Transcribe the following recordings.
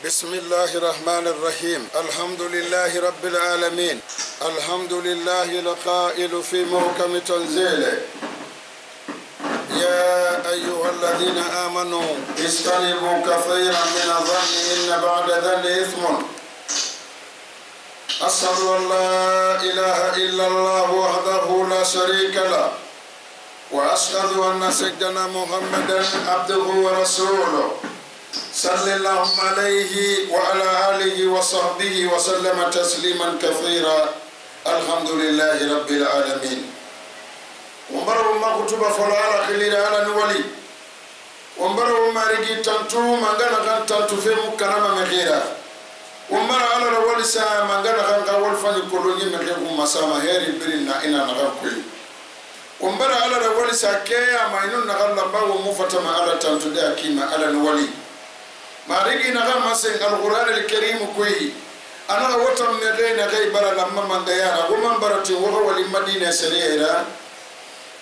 بسم الله الرحمن الرحيم الحمد لله رب العالمين الحمد لله القائل في محكم تنزيله يا أيها الذين آمنوا اجتنبوا كثيرا من الظن إن بعد الظن إثم أشهد أن لا إله إلا الله وحده لا شريك له وأشهد أن سيدنا محمدا عبده ورسوله صلى الله عليه وعلى آله وصحبه وسلم تسليما كثيرا الحمد لله رب العالمين ومبرو ما كتب فلا خليل على نولي ومبرو ما رجي تنتو مانغانا كان تنتو في مكرمة مغيرة ومبرو على نولي سا مانغانا كان قول فني كلوني مغيرة مسامة هيري برينا إنا نغام كل ومبرو على نولي سا كيا ما إنو نغام لبا ومفتما على تنتو دي أكيما على نولي ما رجي نغام مسين القرآن الكريم كوي أنا وطن مدينة غي برا لما من ديانا ومن برتي وهو لمدينة سريرة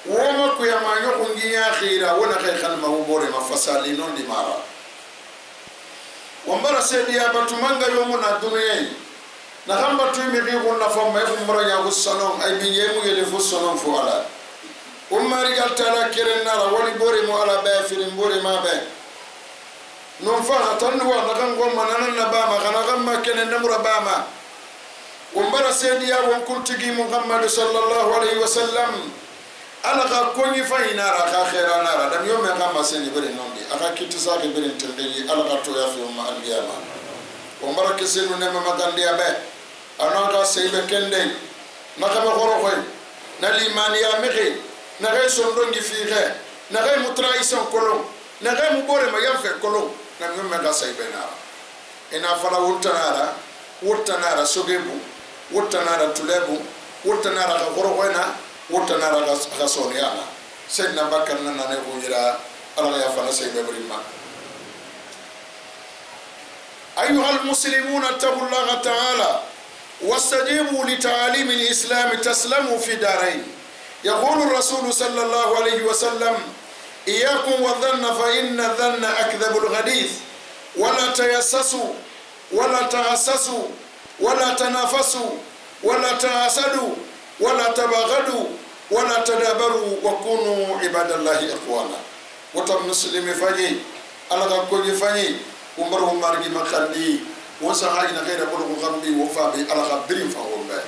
وما كويا ما يقولي يا خيرا ولا خير خلما وبوري ما فسالينون دي مارا ومبارا سيدي أبتمانغا يومنا الدنيا نغام بطوي مغيقون نفهم يفهم مرا يغو السلام أي من يمو يلفو السلام فوالا وما رجال تالا كيرن نارا ولي بوري مو على بافرين بوري ما بي ننفع تنوى نغام قوما ننباما غنغام ما كان نمر باما ومبارا سيدي أبو تجي محمد صلى الله عليه وسلم ala ka konyi fainara ka khaira nara dam yome ka maseni bere nondi aka kitisa ke bere tendeli ala ka to ya fi umma aliyama o marake senu ne ma magandi abe anaka seybe kende naka ma khoro khoy na limani ya meke na gay sondongi fi khe na gay mutraison kolo na gay mu bore ma yam fe kolo na yome ka seybe nara ina fala wuttanara sogebu wuttanara tulebu wuttanara ka khoro khoyna وتنارا غسونيانا سيدنا بكر نانا نغيرا الله يفعل سيدنا بريما أيها المسلمون اتقوا الله تعالى واستجيبوا لتعاليم الإسلام تسلموا في دارين يقول الرسول صلى الله عليه وسلم إياكم والظن فإن الظن أكذب الحديث ولا تيسسوا ولا تحسسوا ولا تنافسوا ولا تحاسدوا ولا تباغضوا ولا تدابروا وكونوا عباد الله اخوانا وتم مسلم فني على كل فني عمره مارغي مخندي وسهاينا غير بلغ غمبي وفابي على خبرين فهو به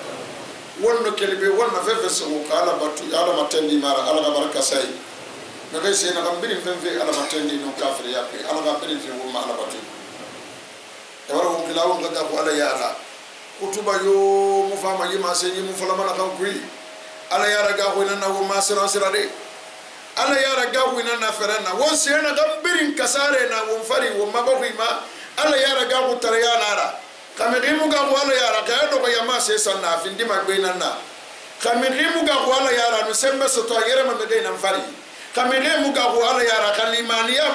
ون كلبي ون ففس وقال باتو على متندي مار على بركه ساي نغي سينا غمبين فنفي على متندي نو كافر يابي على غمبين في وما على باتو يورو كلاو غدا على يارا kutuba yo mufama yima senyi mufalama na kankui ala yara ga hoina na wo masira sirade ala yara ga hoina na ferana won sena gambirin kasare na won fari wo mabahuima ala yara ga ko tarya nara kamedimu ga wala yara ga do ko yama se sanna findi magbeina na kamedimu ga wala yara no sembe soto yere ma medeina fari kamedimu ga wala yara kalimaniya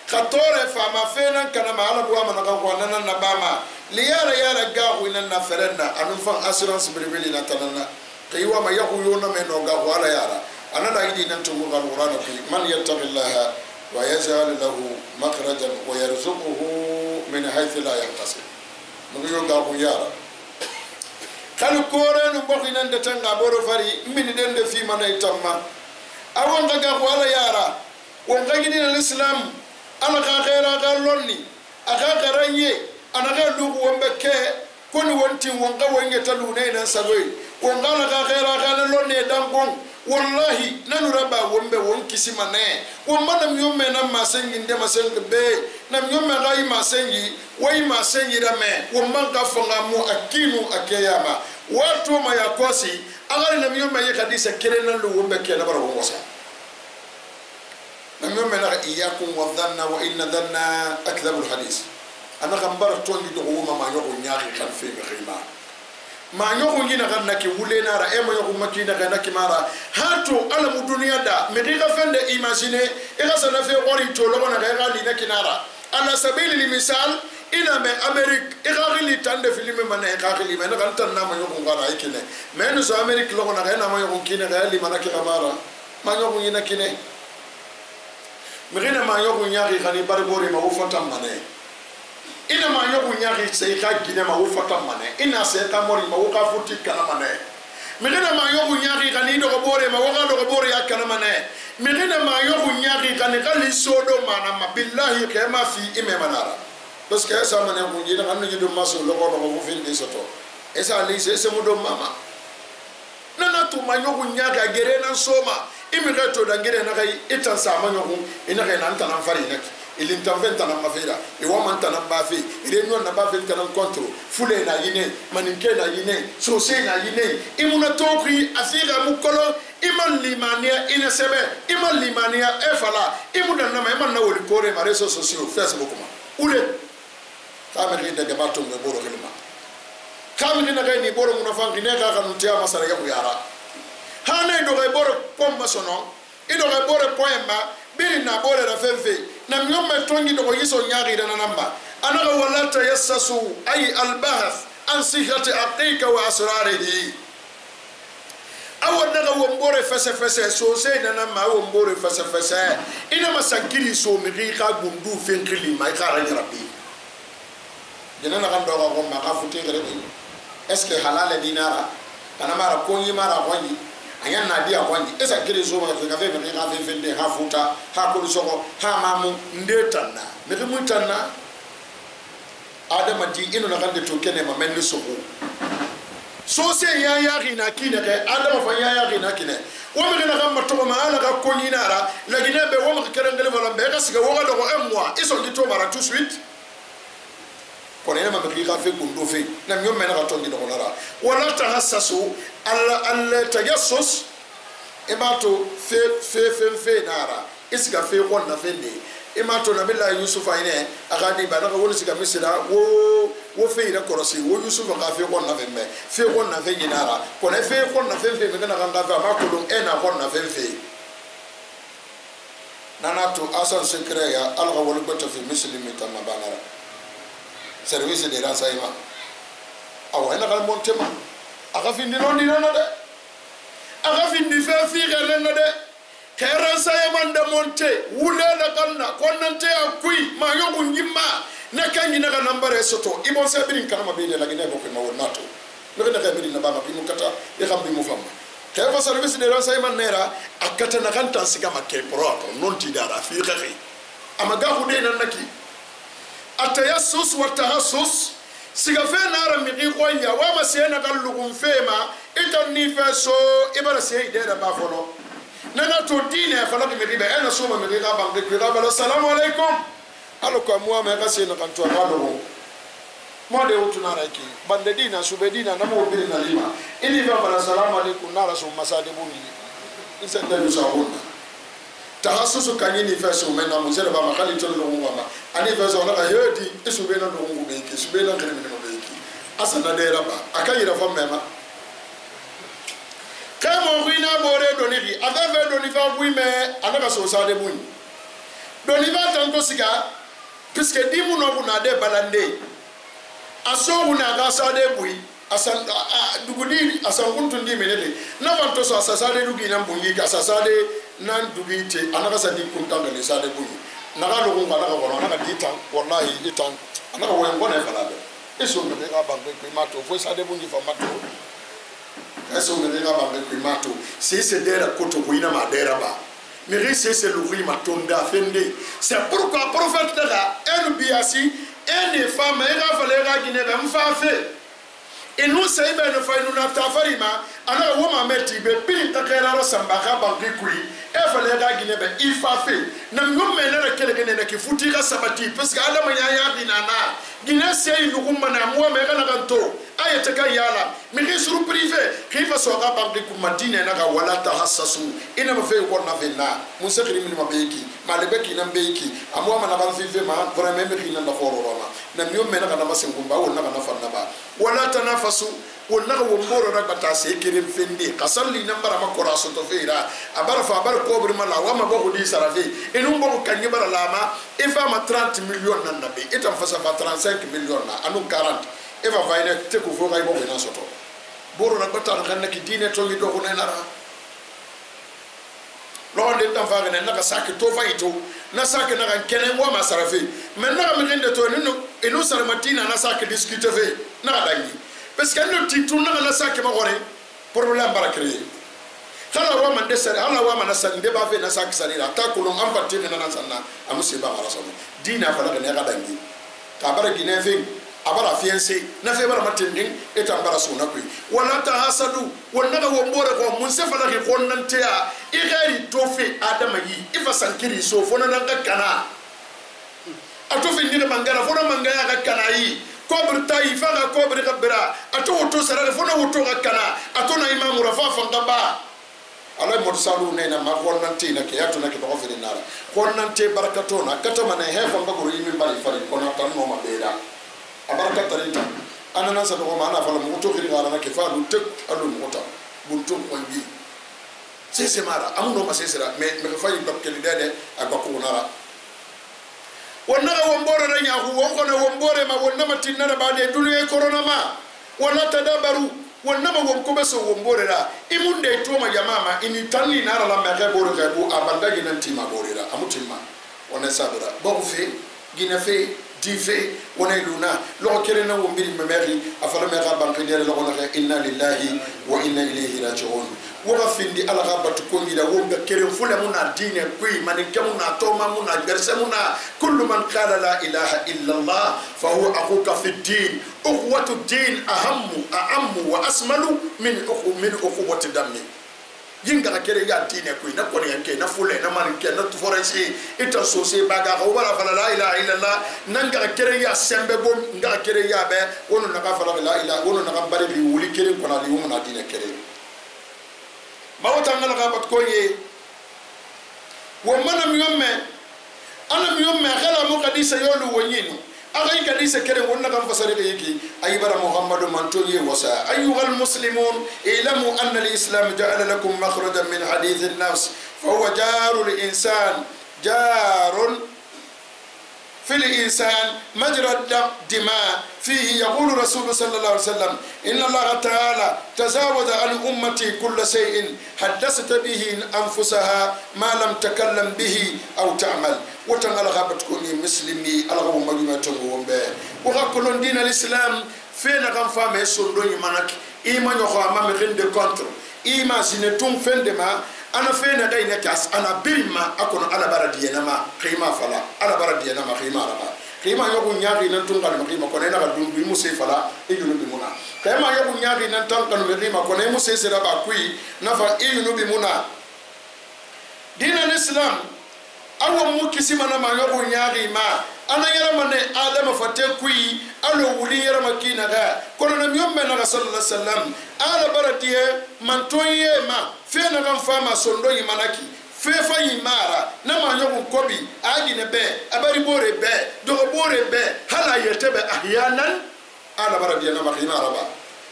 katore fama fena kana mahala bwa manaka ko nana na bama liyara yara gahu ina na ferenda anufan assurance breveli na tanana kaywa ma yahu yona me no gahu ala yara anada idi nan to ga qur'ana fi man yattaqillaha wa yaj'al lahu makhrajan wa yarzuquhu min haythu la yahtasib mun yo gahu yara kan kore no bokki nan de tanga boro fari min den de fi manay tamma awon ga gahu ala yara won ga gidi al-islam ala ka khaira ga lonni aka garanye anaga lugu wambe ke koni wonti wonga wonge talune nan sagoy wonga la ga khaira ga lonne dangon wallahi nanu raba wombe won kisima ne womma nam yomme nam masengi nde masengi be nam yomme ga yi masengi way masengi rame womma ga fonga mu akinu akeyama watu ma yakosi agali nam yomme ye kadisa kerenan lu wombe ke na bara wosa nam yomme na iyakum wa dhanna wa inna dhanna akdhabul hadith ana kambara tondi do wuma ma nyoko nyaaki kan fe khima ma nyoko ngina kan naki wulena ra e ma nyoko makina kan naki mara hato ala mu dunia da me diga fende imagine e ga sana fe ori to lo na ga li naki nara ala sabili li misal ina me amerique e ga li tande filime man e ga li me na kan tan na ma nyoko ngara ikine me no so amerique lo na ga na ma nyoko kine ga li manaki mara ma nyoko ngina kine me gina ma nyoko nyaaki kan barbori ma ufata mane ina ma nyogu nyari sai ka gine ma ufata mane ina sai ka mori ma uka futi kana mane migina ma yogu nyari kani do bore ma waga do bore ya kana mane migina ma yogu nyari kani kali sodo mana ma billahi kema fi ime manara parce que ça mane ko ngi da kan ngi do maso lo ko ko fi ndi soto esa li se mu do mama nana tu ma yogu nyaka gere na soma imi ga to da gere na kai itan sa ma yogu ina kai nan tan fari nak ilin tan fen tan ma fira e wa man tan ba fi ire non na ba fi tan kontro fule na yine maninke na yine so se na yine imuna tokri afira mu kolo iman limania ina sebe iman limania e fala imuna na ma iman na woli kore ma réseaux sociaux Facebook ma ule kameri de debato me boro kelma kameri na kai ni boro muna fangi ne ka kanu tia masara ya kuyara hana ndo ga boro pomma sono ido ga boro poemba bili na bore la fenfe na myoma tongi do yiso nyari dana namba anaga wala tayassasu ay albahath an sihhati aqiqa wa asrarihi awadaga wombore fese so se dana ma wombore fese ina masankiri so miriqa gundu fenkili mai khara rabbi dina na gando ko ma ka futi gere est ce que halal dinara kana mara konyi mara konyi anya na dia kwani esa kire so ma ka fe me ka fe de ha futa ha ko so ha mamu ndetana me mu tanna adama di ino na kande to kene ma men so so se ya rina kine ke adama fa ya rina kine wo me na kam to ma ala ka ko ni nara la gine be wo ma kere ngale wala be ka siga wo ga do un mois iso gi to mara tout suite konena ma be ka fe gundo fe na mi me na ka to ngi do nara wala tahassasu al tajassus imato fe nara isiga fe ko na fe ni imato na billahi yusuf ayne akadi ba na ko siga misira wo fe ira korosi wo yusuf ka fe ko na fe me fe ko na fe ni nara ko na fe ko na fe me na kan ga ma ko dum ena ko na fe nana to asan sekre ya alga wal bata fi muslimi tamma banara service de renseignement awa ina kal montema aga findi non dina no de aga findi fe fi gele no de keransa yamanda monte wule na kanna konnante akui ma yobu ngimma na kanyi na nambare soto ibon se birin kanama be de la gine bokko ma wonato no de ka birin na baba bi mu kata e xam bi mu fam kefa service de renseignement nera akata na kan tansika makke propre non ti dara fi xexi amaga hude na naki atayassus wa tahassus siga fe nara mi qonya wa ma se na kallukum fema itan ni fe so ibara se ide da ba folo nana to dine fa la mi ribe ena so ma mi ga ba de ga ba assalamu alaikum alo ko mo ma ga se na kan to ba do mo de utuna raki bande dina sube dina na mo bi na lima ini ba ba assalamu alaikum nara so masade buni isa da ni sahuna tahassusu kanini fe so me na mo se ba ma khali to lo ngoma ani fe so na ga yedi isube na do ngum be ki sube na kene me be ki asana de raba akayira fa mema kamo wina bore doniri aveve doniva buime anaka so sade buni doniva tanto siga puisque dimu no buna de balande aso buna ga sade bui asan dugudi asan kuntu ndi menele na vanto so asasade dugi na mbungi ka asasade nan dugite anaka sadi kuntanga le sade bui naga lo ngana ka kono anaka ditan wallahi ditan anaka wo ngona falabe eso me ga bambe ko mato fo sade bungi fa mato eso me ga bambe ko mato si c'est dera koto ko ina ma dera ba mais risque c'est l'ouvrir ma tonda fende c'est pourquoi prophète là en biasi en femme era fallait ga gine ba mfafe inu sai be no fa inu na tafarima ana wo ma meti be bin takera ro sambaka banki kui e fallait ga gine ba ifafe na ngomme na kele gene na kifuti ga sabati parce que adama ya binana gine sai nu kumma na mo me kana kanto ayete ka yala mi risuru privé kifa so ga banki ku madina na ga wala tahassasu ina ma fe ko na vena mun sekri mi ma beki ma le beki na beki amwa ma na ban fife ma vraiment mi khina na khoro roma na mi yomme na kana masengumba wona na fanna ba wala tanafasu wona wo mboro na bata se kirim fendi kasalli nambara makora so to feira abara fa bar ko bur mala wa ma bo di sarafe enu bo kanyi bara lama e fa ma 30 millions nan nabe etam fa sa fa 35 millions na anu 40 e va vaina te ko fo ga bo na soto boro na bata kan na ki dine to mi do ko na ra lo de tam fa ga na ka sakki to fa ito na sak na kan kenen wa masarafe men na mi rende to inu sarmatina na sak discuter fe na dangi parce que no titu na sak ma gore problème barakri kala wa man desare ala wa man asal de ba fe na sak salira ta ko am parti na nan sanna amusi ba rasul dina fala ga ne ga dangi ta bara gine fe abara fiancé na fe bara matinding eta bara suna ko wala ta hasadu wonna ga wombore ko mun se fala ke konnante ya igari to fe adama yi ifa sankiri so fona nan ga kana ato fe ndire mangara fona mangaya ga kana yi kobr tay fa ga kobr ga bira ato to sara fona woto ga kana ato na imamu rafa fa ngaba ala mursalu nena ma konnante na ke yato na ke to fe dinara konnante barakato na kata mana he fa ngoro yimi bari fari kona tan no mabeda abaraka tarita anana sa ko mana fala mo to khiri ngara na ke fa du tek alu mo ta buntu ko ngi sese mara amuno ma sese ra me fa yi bakke li dede akako nara wonna wombore na nyahu wonko na wombore ma wonna matinna ba de duniya corona ma wonna tadabaru wonna ma wonko be so wombore ra imunde to ma jamaa ini tanni nara la me ke boro ke bu abanda gi nanti ma bore ra amutimma wonna sabura bo fe gina fe dife wona luna lo kere na wombiri memeri afala me ga banke de lo na inna lillahi wa inna ilayhi raji'un wa findi ala ga batu ko ngira wonga kere fula muna dine kuy man kamuna toma muna garse muna kullu man qala la ilaha illa allah fa huwa aquka fi din ukhwatu din ahammu wa asmalu min ukhwati dammi jinga kere ya dine kuy na ko yanke na fule na man ke na foresi ita sose baga ko wala fala la ilaha illa allah nanga kere ya sembe bom nga kere ya be wono na ka fala la ilaha wono na ka bare bi wuli kere ko na li wona dine kere mawta ngala ka bat ko ye wo manam yomme ana yomme khala mo kadisa yolu wonyinu agay kadisa kere wonna kam fasare yiki ay bara muhammadu mantoye wasa ayyuhal muslimun ilamu anna al-islam ja'ala lakum makhrajan min hadith an-nafs fa huwa jarul insan jarun في الإنسان مجرى الدماء فيه يقول رسول صلى الله عليه وسلم إن الله تعالى تزاوج عن أمتي كل شيء حدثت به أنفسها ما لم تكلم به أو تعمل وتنغل غابتكوني مسلمي ألغو مجمع تنغوهم به وغاكلون دين الإسلام فين غنفا ميسون دوني منك إيمان يخوى أمامي غند كونتر إيمان سنتون فين دماء ana fena dai ne kas ana birma akon ala baradiya nama khima fala ala baradiya nama khima raba khima yogu nyaagi nan tungal khima ko ne na dum bi musse fala e yunu bi muna khima yogu nyaagi nan tankan khima ko ne musse se raba kui nafa e yunu bi muna dina islam awo mukisima na ma yogu nyaagi ma ana yara mane adama fate kui alo wuli yara makina ga kono na miyombe na sallallahu alaihi wasallam ala baradiye mantoye ma fena kan fama sondo yimanaki fefa yimara na manyogun kobi agine be abari bore be do bore be hala yetebe ahyanan ala baradiya na makina araba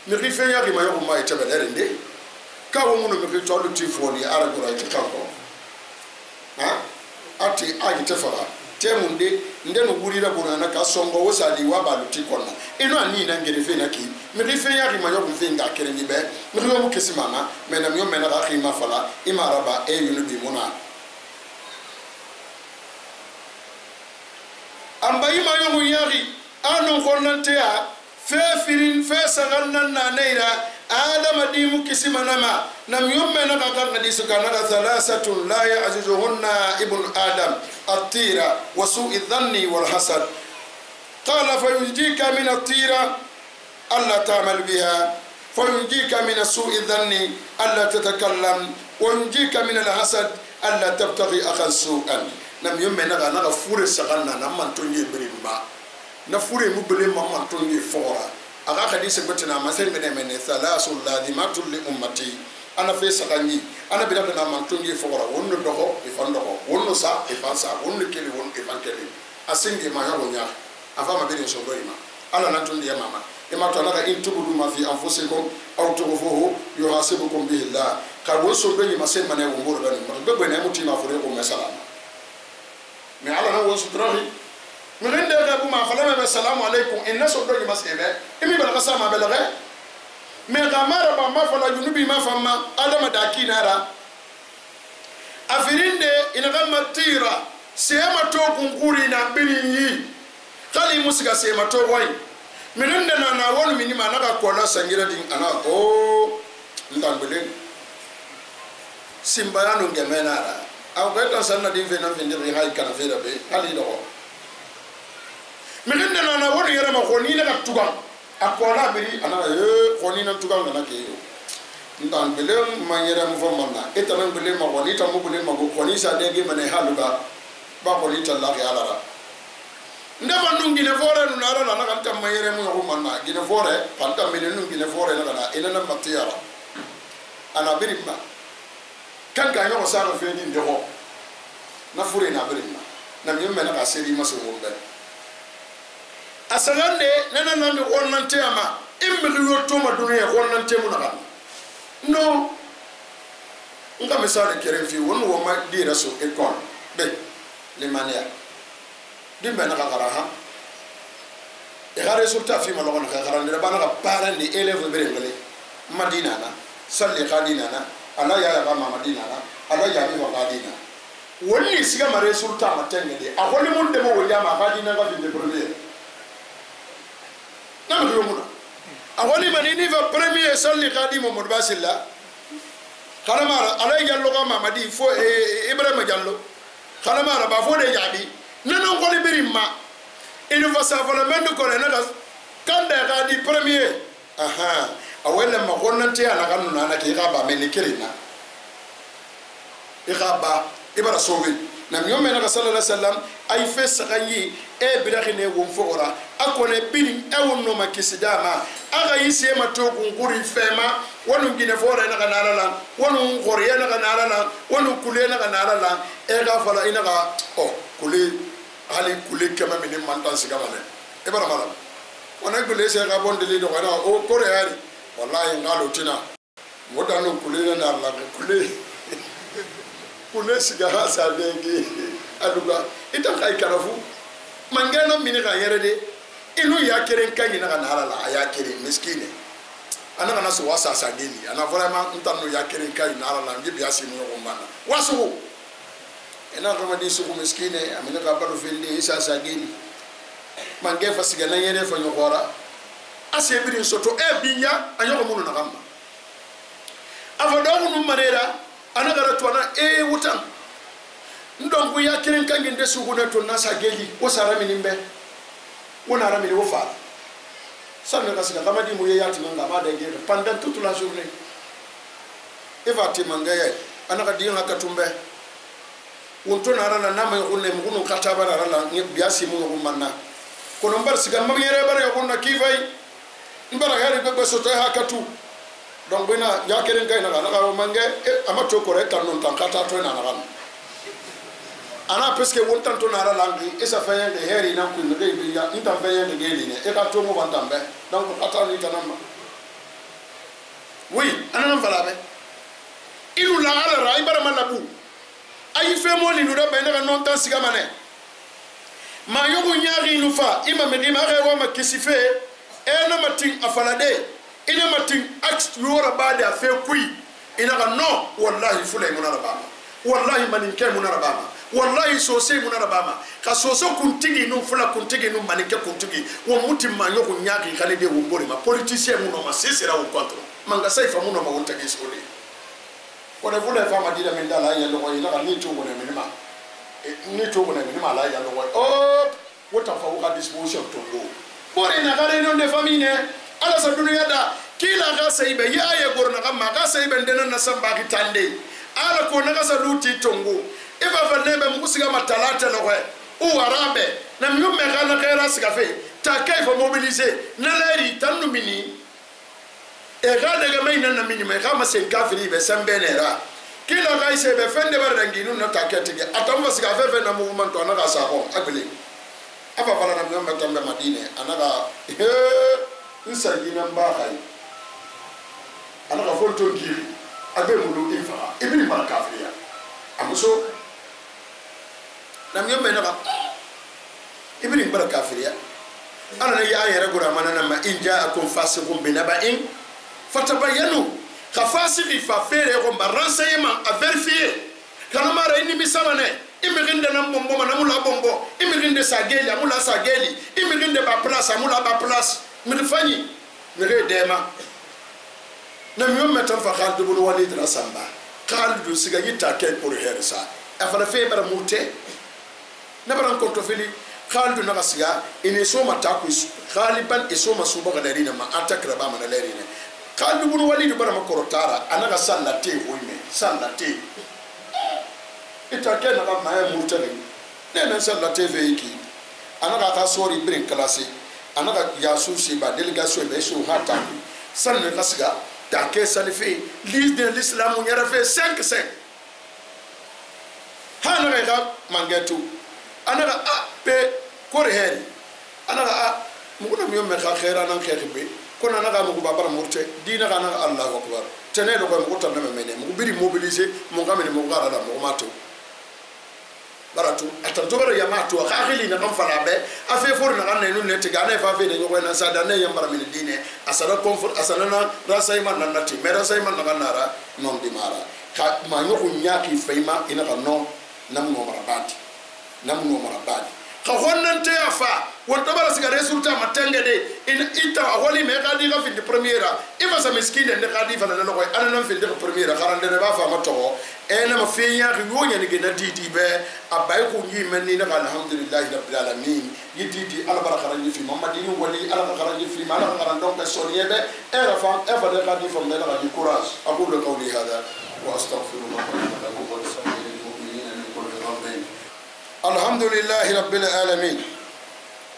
mi rife yaki mayogun ma yetebe lerinde kawo munu mi ritolu tifoni ala gura itakako ha ati agite fara temunde ndeno gurira bunana ka songo wosali wa baluti konna ino ani na ngere fe na ki mi rife ya ri mayo fe nga kere ni be mi riyo mu kesi mama mena mi mena ga khima fala imaraba e yunu bi muna amba imayo mu yari anu konnante ya fe firin fe sagannan na neira adama di mu kesi manama nam yomme na ka hadis kana thalathatun la ya'zuzuhunna ibn adam at-tira wa su'i dhanni wal hasad qala fayujika min at-tira alla ta'mal biha fayujika min su'i dhanni alla tatakallam wa yujika min al-hasad alla tabtaghi akhan su'an nam yomme na ka fure saganna nam man tonye birimba na fure mu bele man tonye fora aga hadis betina masel mene thalathul ladimatul li ummati ana fe sakanyi ana bila na mantungi fora wonno doho e fandoho wonno sa e fansa wonno keli won e fankeli asingi ma yabo nya afama bini so doima ala nantundi ya mama e ma to na in tubudu ma fi anfusikum aw tughfuhu yuhasibukum bihi allah ka woso doima masel mane wo ngoro dani ma bebe na mutima fore ko mesala me ala na woso trahi mi rende ga bu ma fala me assalamu alaikum inna so doima masebe imi bala sama belaga me gamara ba mafala junubi mafama adama dakinara afirinde ina gamma tira sema to kunkuri na bini kali musika sema to wai minenda na wonu minima naka kola sangira din ana o ndambele simbayano ngemenara au gata sanna din fe na vindiri hay kana fera be kali do minenda na wonu yara ma khoni na tuga akola biri ana khoni na tuga na ke yo ndambele manyera mu fomana etana bele ma khoni ta mu bele ma khoni sa dege mane haluga ba khoni ta la ya lara ndaba nungine fore nunara na kanta mayere mu ko manna gine fore kanta minen nungine fore na kana ina na matiyara ana birimma kan ka yo sa fe ni ndeho na fure na birimma na mi mena ka seri maso wonde asagande nana na mi wonnante ama immi yo to ma duniya wonnante mu na kan no nga misale kere fi wonu wo ma dira so ekon be le mania dimbe na kakaraha e ga resultat fi malon na kakara ne bana ka parent ni élève bere ngale madina na salli khadina na ala ya ba madina na ala ya bi khadina wonni siga ma resultat ma tengede a woni mun de mo wala ma khadina ga fi de premier na mo yomuna a woni mani ni va premier salli khadimo mo basilla khalamara ala ya lo ga ma madi fo ibrahima diallo khalamara ba fo de jabi nanon ko liberima il faut savoir même ko na kanda ga di premier aha awela ma gonnante ala kanu na ke ga ba men kirina igaba ibara sobe na nyome na sallallahu alaihi wasallam ay fe sakanyi e birakhine won fora akone bin e wonno makisidama aga yise ma to kunkuri fema wonu ngine fora na kana la wonu ngoriya na kana la wonu kule na kana la e ga fala ina ga oh kule hali kule kema mini mantan sigamane e bara mala ona kule se ga bondeli do kana o kore yari wallahi ngalo tina modano kule na la kule kule siga hasa dengi aluga ita kai karafu mangano mini ga yerede inu ya keren kanyi na kana la ya keren miskine ana kana so wasa sageli ana vraiment ntano ya keren kanyi na la ngi biasi mu ko mana wasu ina kama di suku miskine amina ka balu fende isa sageli mange fasiga na yere fa nyokora asebiri soto e binya anyoko munu na kama avodo munu marera ana gara twana e wutan ndongu ya kirin kangi nde suku na to na sageli o sara minimbe wona ramini wo fa sanne kasiga kama di mu ye yati nga ma de gere pendant toute la journée eva ti mangaye ana ka di ngaka tumbe wonto na rala na ma ko ne mu kata bara rala ni biasi mu ko manna kono mbar siga mabiyere bara ko na kifai mbara gari ko soto ha katu donc bina ya keren kay na ka mange amato ko rek tan non tan kata to na na ana parce que wontan to na rala ngi esa fayen de heri na ko ne be ya inta fayen de geli ne e ka to mo vantambe donc ata ni tanama oui ana nan fala be inu la ala ra ibara malabu ay fe mo ni nuda be na non tan siga mané ma yogo nyaari nu fa ima me dima rewa ma kisife e na matin afalade ina matin ax yora bada fe kui ina ga no wallahi fulay munara bama wallahi maninke munara bama wallahi sose munara bama ka soso kuntigi nu fula kuntigi nu maninke kuntigi wo mutim ma yogo nyaari kale de wo mbori ma politicien muno ma sesera wo contre manga saifa muno ma wontagi sole wala vula fa madina min dala ya lo ina ga ni to wona minima ni to wona minima la ya lo oh wota fa wo ka disposition to go bore na gare non de famine ala sa dunya da kila ga saibe ya ya gorna ga ma ga saibe ndena na samba ki tande ala ko na ga sa luti tongo e va fa nebe mu siga matalata lo o arabe na mi me ga na khaira siga fe ta kai fa mobiliser na lari tanu mini e ga daga mai nan na mini mai ga ma sen kafiri be sambenera kila ga ise be fende bar dangi nu na takete ga atamba siga fe fe na movement to na ga sa ko agbele aba fala na mi me tambe madine anaga nsa yina mba hay anaga fonto ngiri abe mulu ifa ibni bar kafiriya amuso na mi me na ga ibni bar kafiriya ana ya yere gura manana ma inja akum fasiqun binaba'in fatabayanu khafasiqi fa fere ko renseignement a vérifier kana mara inni misamane imirinde na bombo manamula bombo imirinde sageli amula sageli imirinde ba place amula ba place mirfani mire dema na mi metal fa Khalid ibn Walid rasamba Khalid siga yita ke pour hersa afala fe bara mute na bara ko to fili Khalid na siga ine so mata ku Khaliban iso masuba ga darina ma atakra ba mana lerine Khalid ibn Walid bara makorotara anaga sallate hoime sallate ita ke na ma ya murtani ne sallate veiki anaga ta sori brin classe anaga yasu si ba délégation be so hata sanne kasiga ta ke salifi liste de l'islam on yara fait 5 hana ga mangetu anaga a pe kore heri anaga a muguna mi me khaira nan khebe kona anaga mugu babara murte dina ga anaga Allahu akbar tene do ko muguta na mene mugu biri mobiliser mo gamene mo gara da mo mato baratu atanto bara yamato khali na kan fala be afi for na kan ne nun ne tiga na fa fe de ko na sa da ne yambara min dine asara comfort asana na rasayman na nati me rasayman na kanara non di mara ka ma nyoko nyaki feima ina ka non nam no marabati ka honnante afa wonto bara siga resultat matenge de ita holi me ka di ka fi de première ifa sa miskine de ka di fa na no ko ana nan fi de première garande de ba fa mato ena ma fiya ri wonya ni gena didi be abay ko ngi melni na alhamdulillah rabbil alamin yididi ala barakara ni fi mamadini wali ala barakara ni fi mala barakara donc soniye be era fa de ka di fa de la di courage aqulu qawli hada wa astaghfirullah wa sallallahu الحمد لله رب العالمين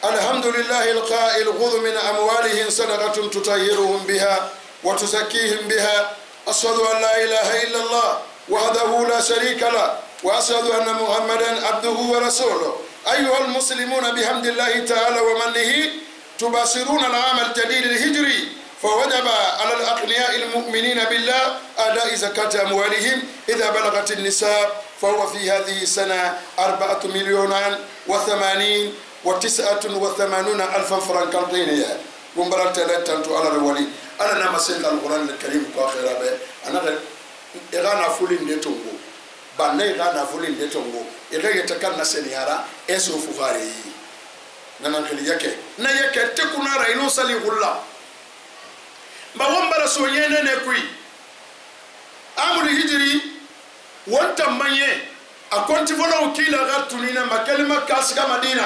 الحمد لله القائل خذ من أموالهم صدقة تطهرهم بها وتزكيهم بها أشهد أن لا إله إلا الله وحده لا شريك له وأشهد أن محمدا عبده ورسوله أيها المسلمون بحمد الله تعالى ومنه تباشرون العام الجديد الهجري فوجب على الأغنياء المؤمنين بالله أداء زكاة أموالهم إذا بلغت النساب فهو في هذه السنة 4,080,089 فرنكا طينية ومبرا تلاتانتو على الولي أنا نما سيد القرآن الكريم كاخرة به أنا إغانا فولين دي تونغو بان إغانا فولين دي تونغو إغا يتكالنا سنيارا إسو فخاري نانانكلي يكي نا يكي تكونا رأينو سالي غلا ما ومبرا سوينة نكوي أمر هجري wanta manye akonti vono kila gatunina makalima kasga madina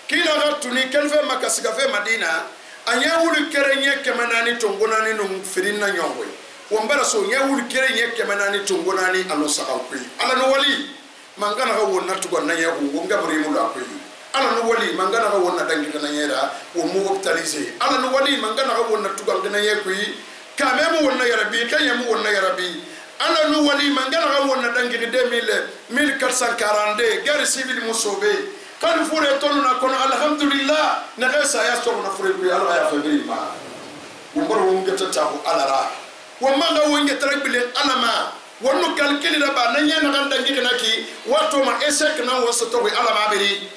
kila gatuni kelfe makasga fe madina anya wuli kerenye kemanani tongonani no firinna nyongwe wombara so nya wuli kerenye kemanani tongonani alo sakakwi ala no wali mangana ga wonna tugo na yahu wonga bari mu la kwi ala no wali mangana ga wonna dangi na nyera wo mu optalize ala no wali mangana ga wonna tugo na yekwi kamemu wonna yarabi kanyemu wonna yarabi ala nu wali mangana ga wonna dangi 1442 guerre civile musobe kan fure tonu na kono alhamdulillah na gasa ya so na fure bi ala ya fabri ma umbaro ngata tahu alara wa manga wonge tarabile alama wonno kalkili da ba nan yana kan dangi kanaki wato ma esek na waso to bi alama beri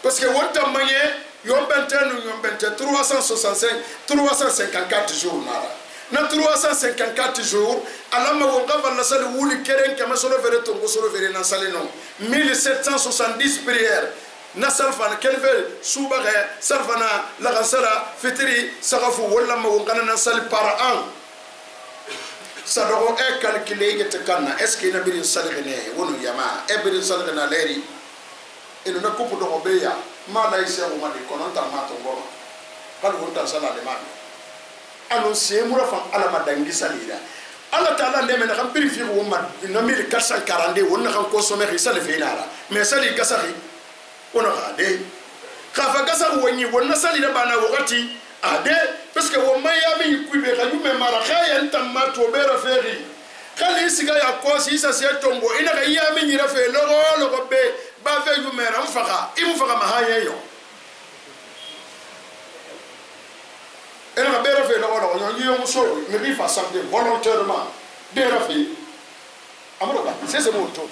parce que wonta manye yombentenu yombente 354 jours nara na 354 jours alama wonga valla sali wuli keren kama solo vere tongo solo vere na sali non 1770 prières na salfana kelve subaga salfana la gasara fitri sagafu wala ma wonga na sali par an sadoro e calculer yete kanna est ce que na birin salgene wonu yama e birin salgena leri eno na kupu do beya mala ise o mali kono ta mato ngoma kadu wonta sala de mami anu semura fam ala madangi salira ala taala ndeme na xam purifier wo man na 1442 wonna xam consommer risale fenara mais sali gasaxi wona xade khafa gasax wonni wonna salira bana wakati ade parce que wo mayami kuibe ka yume mara khaya ntamma to bera feri khali siga ya kosi isa se tongo ina ga yami nyira fe logo be ba fe yume ram faka imu faka mahaya yo ina ga bera fe logo yo muso mi rifa samedi volontairement bera fe amro ba c'est mon tour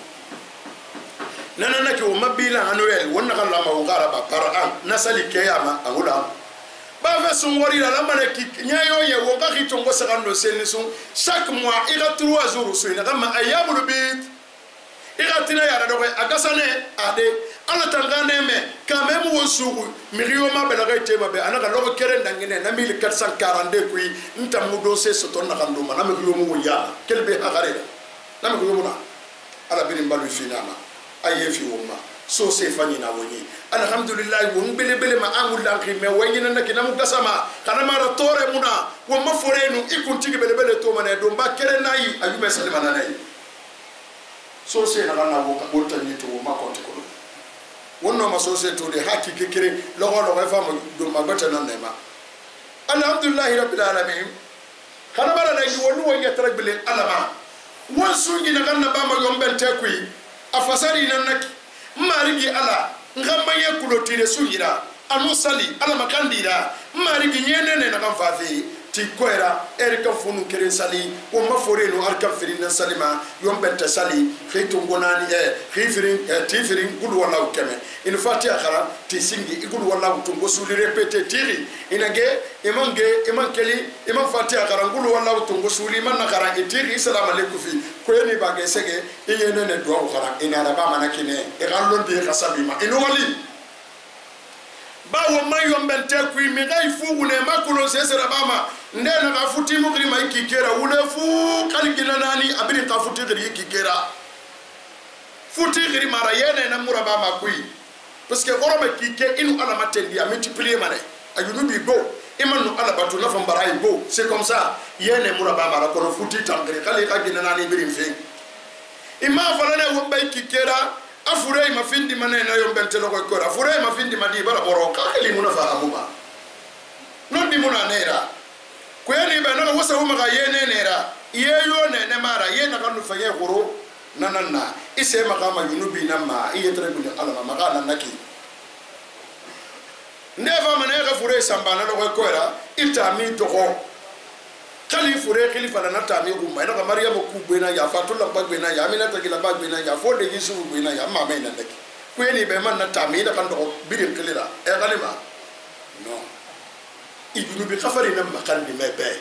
nana ki wo mabila anuel wonna kan la ma ngara ba par an nasali kiyama angula ba fe sun wari la mana ki nyayo ye wo ga kitongo sakando senisun chaque mois ira 3 jours so ina kama ayamul bit igatina yara do agasane ade ala tangane me kamemu wosugu miriyo ma belaga tema be anaka logo keren dangine na 1442 kui ntamudo se soton na kanduma na miriyo mu ya kelbe hagare na miriyo mu na ala birim balu finama ayefi wumma so se fani na woni alhamdulillah won bele bele ma amul danki me wayina nakina mu gasama kana mara tore muna wo ma forenu ikuntigi bele bele to mane do ba keren nayi ayume salima na nayi so se na kana wo ka bolta ni to ma konti ko wonno ma so se to de haki kekere logo fa mo do ma bata nan ne ma alhamdulillah rabbil alamin kana bara da wonu wo yatra bele alama won sungi na kana ba ma yomben te kui afasari nan nak marigi ala ngamba ye kulotire sungira anu sali ala makandira marigi nyenene na kan fafi ti koera erika funu kere sali o maforeno arka firina salima yombenta sali khito ngonani khifirin tifirin gudu wala ukeme in fati akhara ti singi gudu wala utungo suli repete tiri inage imankeli imam fati akhara gudu wala utungo suli man nakara itiri salam alaykum fi koyeni bage sege iyenene do khara inara ba manakine e gallondi khasabima inwali bawo mayombente kui mi gai fugu ne makulo sesera bama ndena ka futi mugri mai kikera wule fu kaligina nani abini ka futi gri kikera futi gri mara yene na muraba ma kui parce que goroma kike inu ala matendi a multiplier mane ayunu bi go imanu ala batu na fambara go c'est comme ça yene muraba mara kono futi tangri kali ka gina nani birim fe imma falane wo bay kikera afure mafindi manena yombente logo kora afure mafindi madi bara boroka ili munafahamu ba nondi muna nera kweni ba na wasa huma ga yene nera yeyo ne mara yena kanu faye goro nananna ise makama yunubi namma iyetre buni alama magana naki neva manega fure sambana logo kora itami dogo kali fure khalifa na tami gumba ina ka maryam kubena ya fatullah bagbena ya amina tagila bagbena ya fode yusuf bena ya mama ina ndaki kweni be man na tami da kan do birim kelira e galima no ibnu bi khafari nam makandi mebe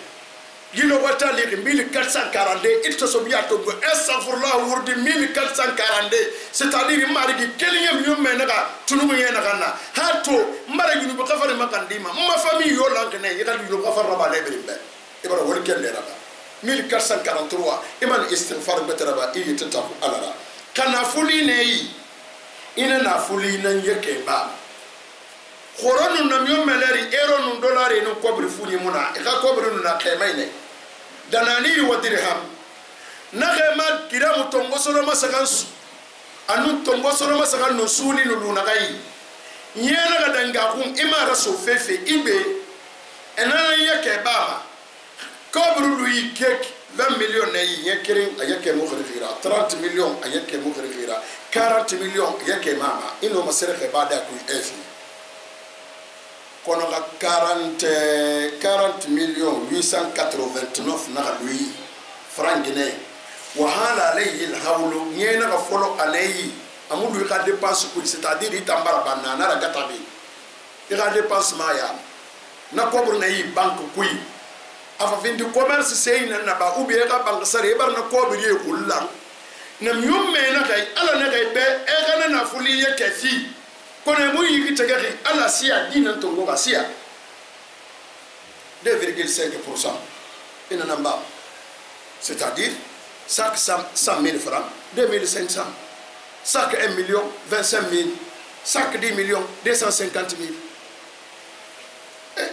yino wata li 1442 il to sobiato go astaghfirullah wurdi 1442 c'est-à-dire mari gi kelingem yumme naga tunugo yena kana hato mari gi no khafari makandi ma famille yo lankene yidal yo khafar raba lebrimbe ibara wol kende raba 1443 iman istighfar betraba iyi tatafu alara kana fuli neyi ina na fuli nan yake ba khoronu na myo meleri euro nu dollar nu kobri funi muna e ka kobri nu na kemaine danani wa dirham na kema kiramu tongo solo masakansu anu tongo solo masakan no suli nu luna kai nyela ga danga kum imara so fefe ibe enana yake ba kobru lui kek 20 millions nayi yekere ayake mukhrifira 30 millions ayake mukhrifira 40 millions ayake mama ino masere baada ku efi kono ga 40 millions 889 na lui frangine wa hala alayhi alhawlu nyena ga folo alayhi amudu ka dépense ku c'est-à-dire itambara banana ra gatabi ira dépense maya na kobru nayi banque kuyi afa vindi commerce seyna na ba ubi ka bank sare bar na ko bi kullan nam yumme na kay ala na kay be e kana na fuli ye kefi ko ne mu yi tegari ala sia dinan to go sia 2,5% ina namba c'est-à-dire chaque 100 000 francs 2500 chaque 1 million 25 000 chaque 10 millions 250 000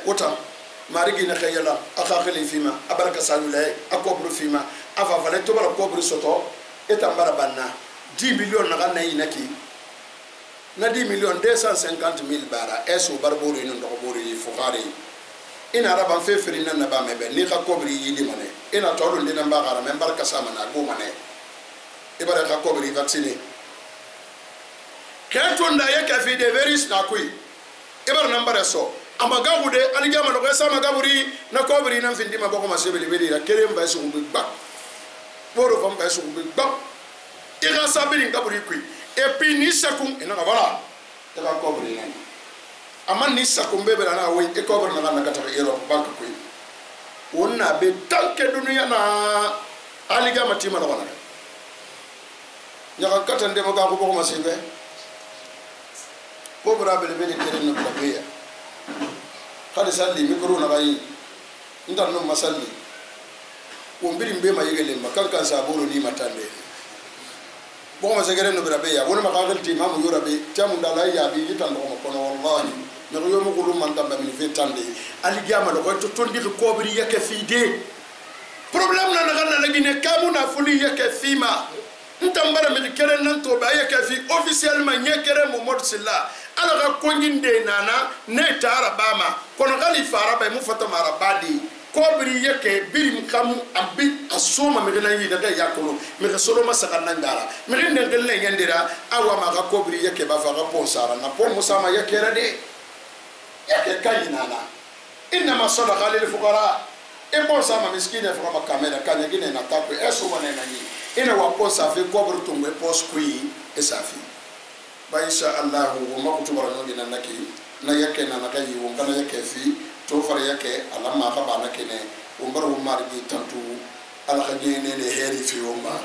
autant marigi na khayala akhakhili fima abaraka salulay akobru fima ava vale to bala kobru soto etambara banna 10 millions na ganna inaki na 10 millions 250 000 bara eso barbori no ndobori fukari ina raba fefri na ba mebe ni ka kobri yidi mane ina tolo ndina mbagara membarka sama na go mane ibara ka kobri vaccine kato nda yake fi de veris na kui ibara nambara so amaga gude alijama no kesa magaburi na kobri na mfindi maboko masebeli beli la kere mba su gba poro fam ba su gba ira sabiri ngaburi kui e puis ni sakum ina voilà ta ka kobri na aman ni sakum bebe na we e kobri na na kata Europe bank kui wonna be tanke dunia na alijama tima na wana nyaka katan de maga ko ko masibe ko brabe be ni kere no brabe khali salli mikro na bayi ndan no masalli ko mbiri mbe ma yegele makan kan saburo ni matande bo ma segere no brabe ya wona magal ti mamu yorabe tamu ndala ya bi yitan ko kono wallahi no yo mo ko man tamba min fetande ali gama do ko to tondi ko bri yake fi de problème na na la gine kamu na fuli yake fima ntambara mi kere nan to ba yake fi officiellement nyekere mo mod silla ala ga ko nginde nana ne tara bama kono gali fara ba mu fata mara badi ko bri yake birim kamu abi asoma mi gina yi daga yakolo mi ga solo masaka nan dara mi ginde gelle yandira awa ma ga ko bri yake ba fa ga ponsara na po musama yake rade yake kayinana inma sadaqa lil fuqara e ponsama miskine fa ma kamera kanya gine na takwe esoma ne nani ina wa posa fi kobru tumbe poskui esafi ba insha Allah wo ma kutubara no dina naki na yake na naka yi wo kana yake fi to fara yake alama ka ba nake ne wo mbar wo margi tantu ala ka gene ne heri fi wo ma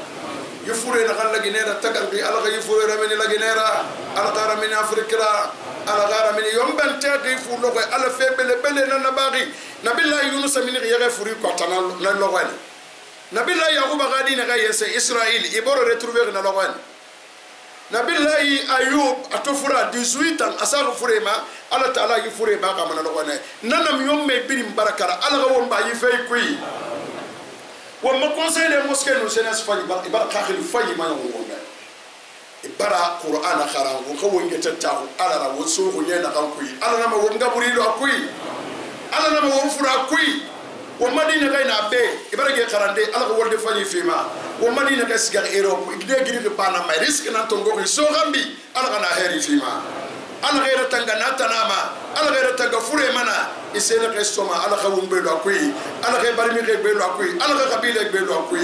yufure na kala ginera tagangi ala ka yufure rameni la ginera ala ka rameni afrikra ala ka rameni yomban tedi fu logo ala fe bele bele na nabari nabillahi yunus min yage furi ko tanal na logani nabillahi yaquba gadi na gayese israël iboro retrouver na logani nabillahi ayub atofura 18 ans asaru furema ala taala yi furema ka mana logane nanam yomme birim barakara ala ga won ba yi fay kuyi wa ma conseil les mosquées no jeunesse fay ibar khakhil fay ma ngona ibara qur'ana kharan ko wonge tattahu ala ra woso ko nyena kan kuyi ala na ma wonga burido akuyi ala na ma won fura akuyi wa madina gaina be ibarage karande ala ko wolde fani fima wa madina ga sigar europe igde giri de bana may risk nan to ngoki so gambi ala kana heri fima ala gaira tanga natanama ala gaira tanga fure mana isena ke soma ala ka wumbe do akui ala ka barmi ke be do akui ala ka kabile be do akui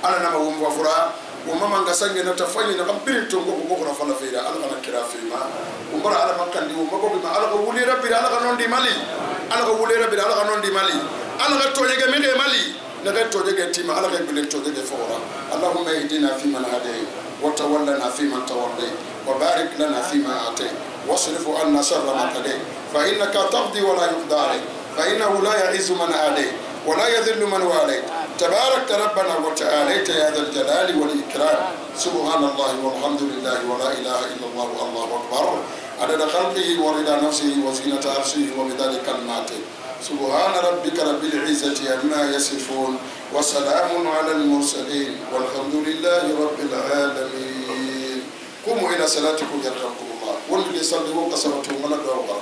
ala na ma wumwa fura wa mama ngasange na tafanya na kambiri to ngoko ngoko na fala feira ala kana kira fima umbara ala makandi wo mako bi ala ko wuli rabbi ala ka nondi mali ala ko wuli rabbi ala ka nondi mali ala ka tojege mege mali na ka tojege tima ala ka bile tojege fora allahumma ihdina fi man hadayt wa tawallana fi man tawallayt wa barik lana fi ma atayt wasrif anna sharra ma qadayt fa innaka taqdi wa la yuqda alayk fa innahu la ya'izzu man adayt wa la yadhillu man walayt tabarakta rabbana wa ta'alayta ya dhal jalali wal ikram subhanallahi walhamdulillahi wa la ilaha illa allah wallahu akbar adada khalqihi wa rida nafsihi wa zinata arshihi wa midada kalimatihi سبحان ربك رب العزة عما يصفون وسلام على المرسلين والحمد لله رب العالمين قوموا إلى صلاتكم يرحمكم الله والذي يصلي وقسمتم ولد وقرأ